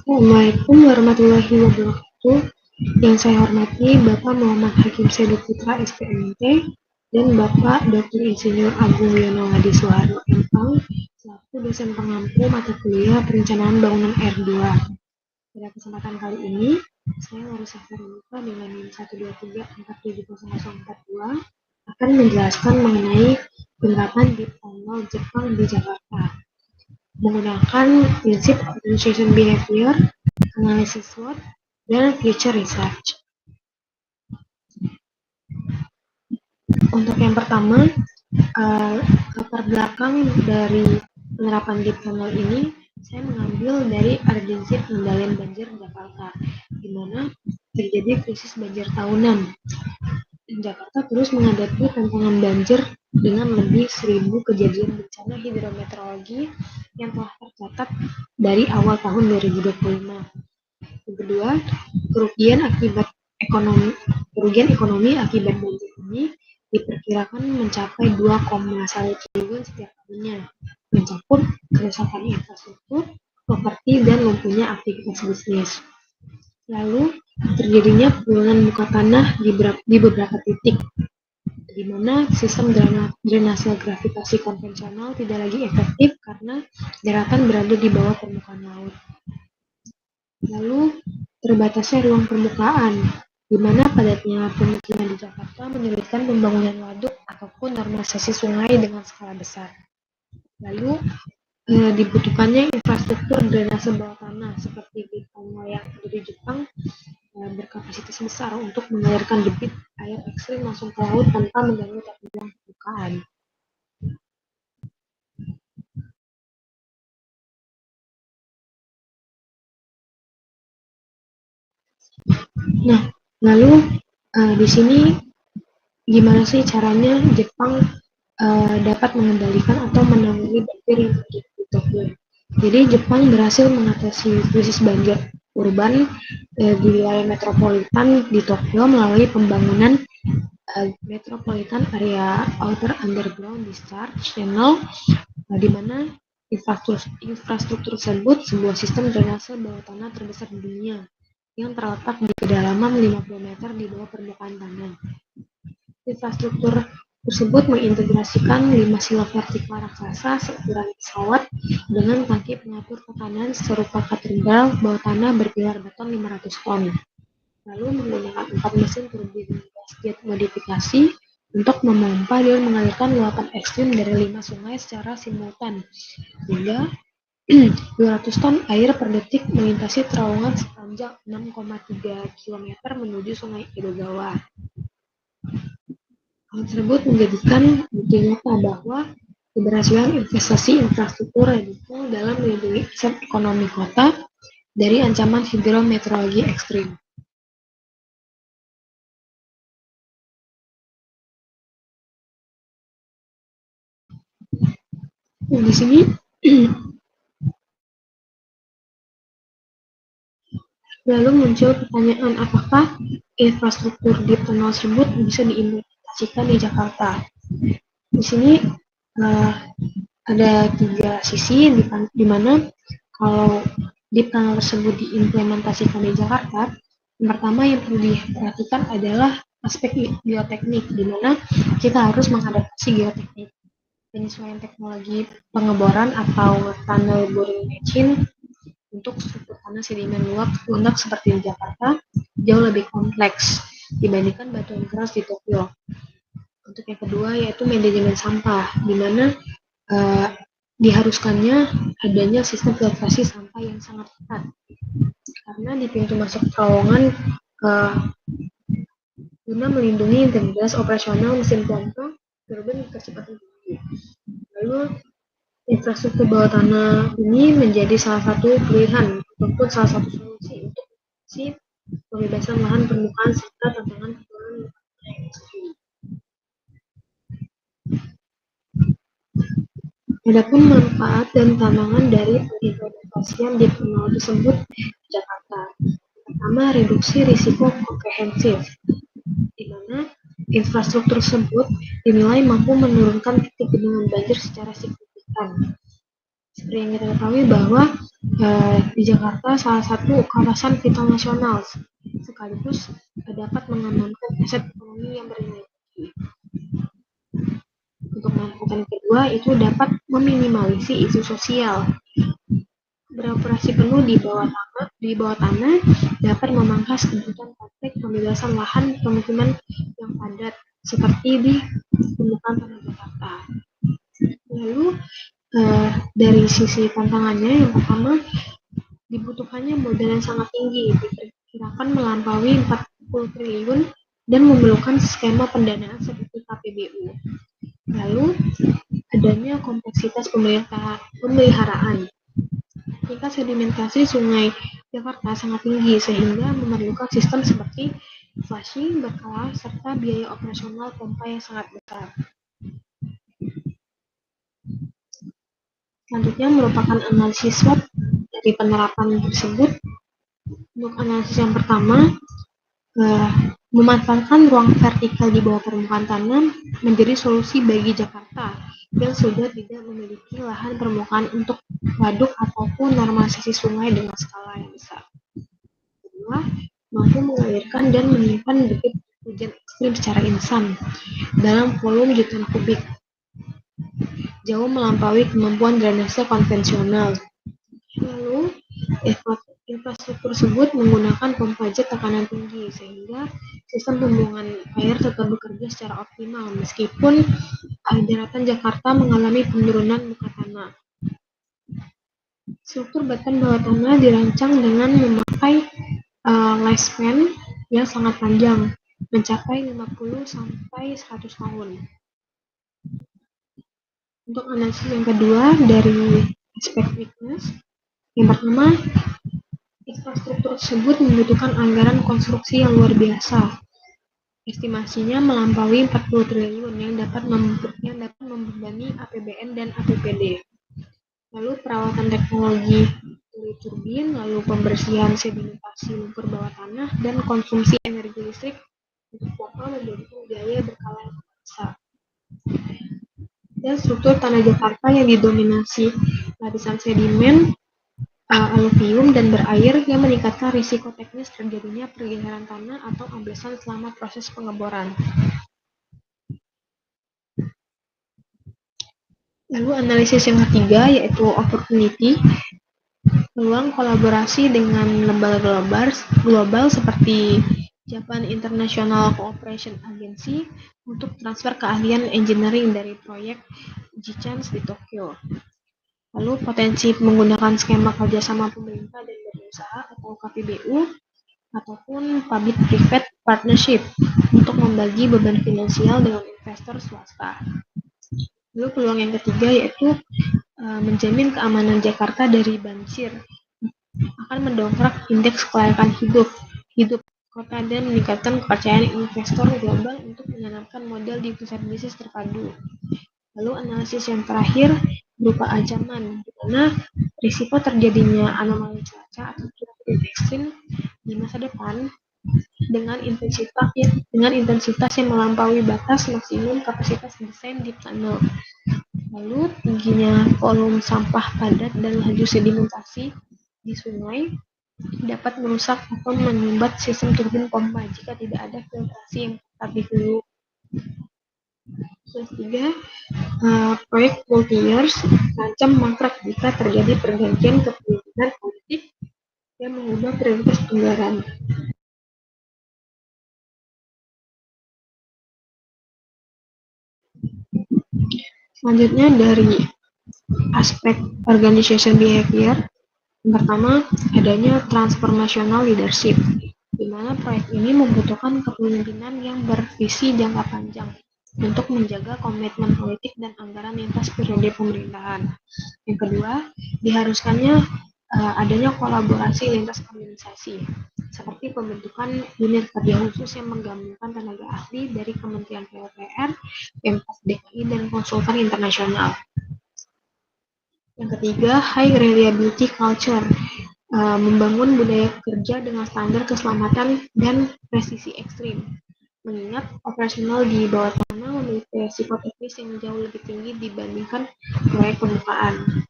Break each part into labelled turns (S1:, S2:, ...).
S1: Assalamualaikum warahmatullahi wabarakatuh. Yang saya hormati Bapak Muhammad Hakim Sedo Putra SPMT dan Bapak Dr. Insinyur Agung Yono Hadi Suharno MPang selaku dosen pengampu mata kuliah Perencanaan Bangunan R2. Pada kesempatan kali ini, saya Larissa Farhanisa dengan NIM 123470042 akan menjelaskan mengenai penerapan Deep Tunnel Jepang di Jakarta menggunakan prinsip Organization Behavior, Analysis SWOT, dan Future Research. Untuk yang pertama, latar belakang dari penerapan Deep Tunnel ini, saya mengambil dari urgensi pengendalian banjir Jakarta, di mana terjadi krisis banjir tahunan. Jakarta terus menghadapi tantangan banjir dengan lebih 1.000 kejadian bencana hidrometeorologi yang telah tercatat dari awal tahun 2025. Yang kedua, kerugian ekonomi akibat banjir ini diperkirakan mencapai 2,1 triliun setiap tahunnya, mencakup kerusakan infrastruktur, properti, dan lumpuhnya aktivitas bisnis. Lalu, terjadinya penurunan muka tanah di beberapa titik, di mana sistem drainase gravitasi konvensional tidak lagi efektif karena daratan berada di bawah permukaan laut. Lalu, terbatasnya ruang permukaan, di mana padatnya pemukiman di Jakarta menyulitkan pembangunan waduk ataupun normalisasi sungai dengan skala besar. Lalu, dibutuhkannya infrastruktur drainase bawah tanah seperti di Tunnel yang ada di Jepang berkapasitas besar untuk mengalirkan debit air ekstrim langsung ke laut tanpa mengganggu tata ruang permukaan. Nah, lalu di sini gimana sih caranya Jepang dapat mengendalikan atau menangani banjir yang terjadi di Tokyo? Jadi Jepang berhasil mengatasi krisis banjir urban di wilayah metropolitan di Tokyo melalui pembangunan Metropolitan Area Outer Underground Discharge Channel, di mana infrastruktur tersebut sebuah sistem drainase bawah tanah terbesar di dunia yang terletak di kedalaman 50 meter di bawah permukaan tanah. Infrastruktur tersebut mengintegrasikan 5 sila vertikal raksasa seukuran pesawat dengan tangki pengatur tekanan serupa katedral bawah tanah berpilar beton 500 ton. Lalu menggunakan 4 mesin turbin gas jet modifikasi untuk memompa dan mengalirkan luapan ekstrim dari 5 sungai secara simultan, sehingga 200 ton air per detik melintasi terowongan sepanjang 6,3 km menuju Sungai Edogawa. Hal tersebut menjadikan bukti nyata bahwa keberhasilan investasi infrastruktur didukung dalam melindungi aset ekonomi kota dari ancaman hidrometeorologi ekstrim. Di sini lalu muncul pertanyaan, apakah infrastruktur di tunnel tersebut bisa diimplementasikan di Jakarta? Di sini ada 3 sisi di mana kalau deep tunnel tersebut diimplementasikan di Jakarta, yang pertama yang perlu diperhatikan adalah aspek geoteknik, di mana kita harus mengadaptasi geoteknik. Penyesuaian teknologi pengeboran atau tunnel boring machine untuk struktur tanah sedimen lunak seperti di Jakarta jauh lebih kompleks dibandingkan batuan keras di Tokyo. Untuk yang kedua yaitu manajemen sampah, di mana diharuskannya adanya sistem filtrasi sampah yang sangat ketat, karena di pintu masuk terowongan guna melindungi integritas operasional mesin pompa turbin kecepatan tinggi. Lalu infrastruktur bawah tanah ini menjadi salah satu pilihan ataupun salah satu solusi untuk pembebasan lahan permukaan serta tantangan penurunan yang ekstrim. Adapun manfaat dan tantangan dari pengimplementasian di tunnel tersebut di Jakarta. Pertama, reduksi risiko komprehensif, di mana infrastruktur tersebut dinilai mampu menurunkan titik genangan banjir secara signifikan. Seperti yang kita ketahui bahwa di Jakarta salah satu kawasan vital nasional sekaligus dapat mengamankan aset ekonomi yang bernilai tinggi. Untuk manfaat kedua itu dapat meminimalisir isu sosial. Beroperasi penuh di bawah tanah dapat memangkas kebutuhan praktek pembebasan lahan pemukiman yang padat seperti di permukaan tanah Jakarta. Lalu dari sisi tantangannya, yang pertama dibutuhkannya modal yang sangat tinggi, diperkirakan melampaui 40 triliun dan memerlukan skema pendanaan seperti KPBU. Lalu adanya kompleksitas pemeliharaan. Tingkat sedimentasi Sungai Jakarta sangat tinggi sehingga memerlukan sistem seperti flushing berkala serta biaya operasional pompa yang sangat besar. Selanjutnya merupakan analisis SWOT dari penerapan tersebut. Untuk analisis yang pertama, memanfaatkan ruang vertikal di bawah permukaan tanah menjadi solusi bagi Jakarta yang sudah tidak memiliki lahan permukaan untuk waduk ataupun normalisasi sungai dengan skala yang besar. Kedua, mampu mengalirkan dan menyimpan debit hujan ekstrim secara instan dalam volume jutaan kubik, jauh melampaui kemampuan drainase konvensional. Lalu, infrastruktur tersebut menggunakan pompa jet tekanan tinggi sehingga sistem pembuangan air tetap bekerja secara optimal meskipun daratan Jakarta mengalami penurunan muka tanah. Struktur batan bawah tanah dirancang dengan memakai lifespan yang sangat panjang, mencapai 50 sampai 100 tahun. Untuk analisis yang kedua dari aspek weakness, yang pertama, infrastruktur tersebut membutuhkan anggaran konstruksi yang luar biasa. Estimasinya melampaui 40 triliun yang dapat membebani APBN dan APBD. Lalu perawatan teknologi turbin, lalu pembersihan sedimentasi lumpur bawah tanah, dan konsumsi energi listrik untuk pompa membutuhkan biaya berkala yang besar. Dan struktur tanah Jakarta yang didominasi lapisan sedimen, aluvium dan berair yang meningkatkan risiko teknis terjadinya pergeseran tanah atau amblesan selama proses pengeboran. Lalu analisis yang ketiga yaitu opportunity, peluang kolaborasi dengan lembaga global seperti Japan International Cooperation Agency untuk transfer keahlian engineering dari proyek G-Chance di Tokyo. Lalu potensi menggunakan skema kerjasama pemerintah dan badan usaha atau KPBU ataupun public-private partnership untuk membagi beban finansial dengan investor swasta. Lalu peluang yang ketiga yaitu menjamin keamanan Jakarta dari banjir, akan mendongkrak indeks kelayakan hidup kota dan meningkatkan kepercayaan investor global untuk menanamkan model di pusat bisnis terpadu. Lalu analisis yang terakhir berupa ancaman, di mana risiko terjadinya anomali cuaca atau cuaca ekstrim di masa depan dengan intensitas yang melampaui batas maksimum kapasitas desain deep tunnel. Lalu tingginya volume sampah padat dan laju sedimentasi di sungai dapat merusak atau menyumbat sistem turbin pompa jika tidak ada filtrasi yang ketat di hulu. Ketiga, proyek multi-years terancam mangkrak jika terjadi pergantian kepemimpinan politik yang mengubah prioritas anggaran. Selanjutnya dari aspek organization behavior, yang pertama adanya transformational leadership, di mana proyek ini membutuhkan kepemimpinan yang bervisi jangka panjang untuk menjaga komitmen politik dan anggaran lintas periode pemerintahan. Yang kedua, diharuskannya adanya kolaborasi lintas organisasi, seperti pembentukan unit kerja khusus yang menggabungkan tenaga ahli dari Kementerian PUPR, Pemprov DKI, dan konsultan internasional. Yang ketiga, high reliability culture, membangun budaya kerja dengan standar keselamatan dan presisi ekstrim, mengingat operasional di bawah tanah memiliki risiko teknis yang jauh lebih tinggi dibandingkan proyek permukaan.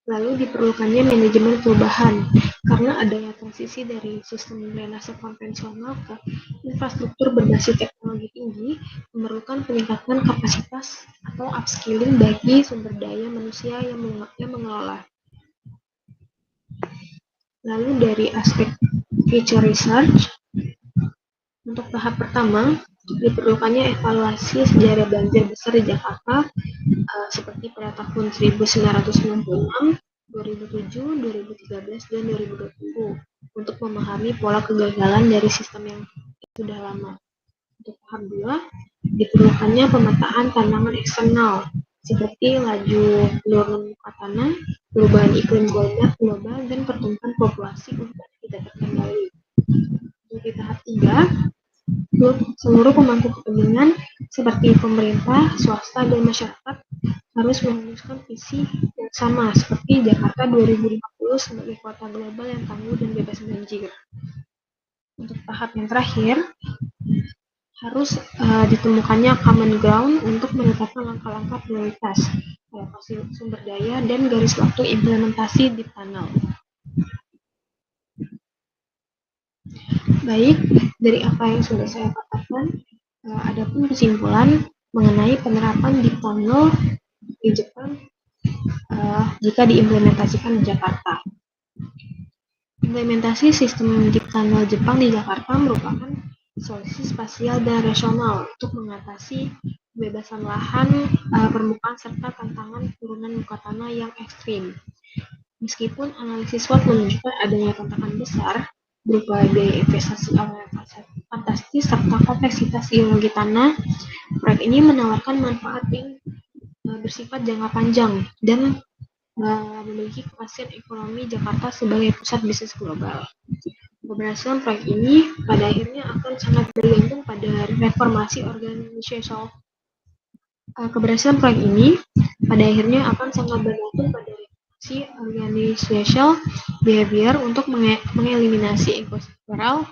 S1: Lalu diperlukannya manajemen perubahan, karena adanya transisi dari sistem drainase konvensional ke infrastruktur berbasis teknologi tinggi memerlukan peningkatan kapasitas atau upskilling bagi sumber daya manusia yang mengelola. Lalu dari aspek future research, untuk tahap pertama, diperlukannya evaluasi sejarah banjir besar di Jakarta seperti pada tahun 1996, 2007, 2013, dan 2020 untuk memahami pola kegagalan dari sistem yang sudah lama. Untuk tahap 2, diperlukannya pemetaan tantangan eksternal seperti laju penurunan muka tanah, perubahan iklim global, dan pertumbuhan populasi untuk tidak terkendali. Untuk di tahap 3, seluruh pemangku kepentingan seperti pemerintah, swasta, dan masyarakat harus merumuskan visi yang sama seperti Jakarta 2050 sebagai kota global yang tangguh dan bebas banjir. Untuk tahap yang terakhir, harus ditemukannya common ground untuk menetapkan langkah-langkah prioritas, alokasi sumber daya, dan garis waktu implementasi di tunnel. Baik, dari apa yang sudah saya katakan, adapun kesimpulan mengenai penerapan deep tunnel di Jepang jika diimplementasikan di Jakarta. Implementasi sistem deep tunnel Jepang di Jakarta merupakan solusi spasial dan rasional untuk mengatasi kebebasan lahan permukaan serta tantangan turunan muka tanah yang ekstrim. Meskipun analisis SWOT menunjukkan adanya tantangan besar berupa biaya investasi awal yang fantastis serta kompleksitas geologi tanah, proyek ini menawarkan manfaat yang bersifat jangka panjang dan memiliki kepastian ekonomi Jakarta sebagai pusat bisnis global. Keberhasilan proyek ini pada akhirnya akan sangat bergantung pada reformasi organisasional. Keberhasilan proyek ini pada akhirnya akan sangat bergantung pada reformasi organisational behavior untuk mengeliminasi ekostruktural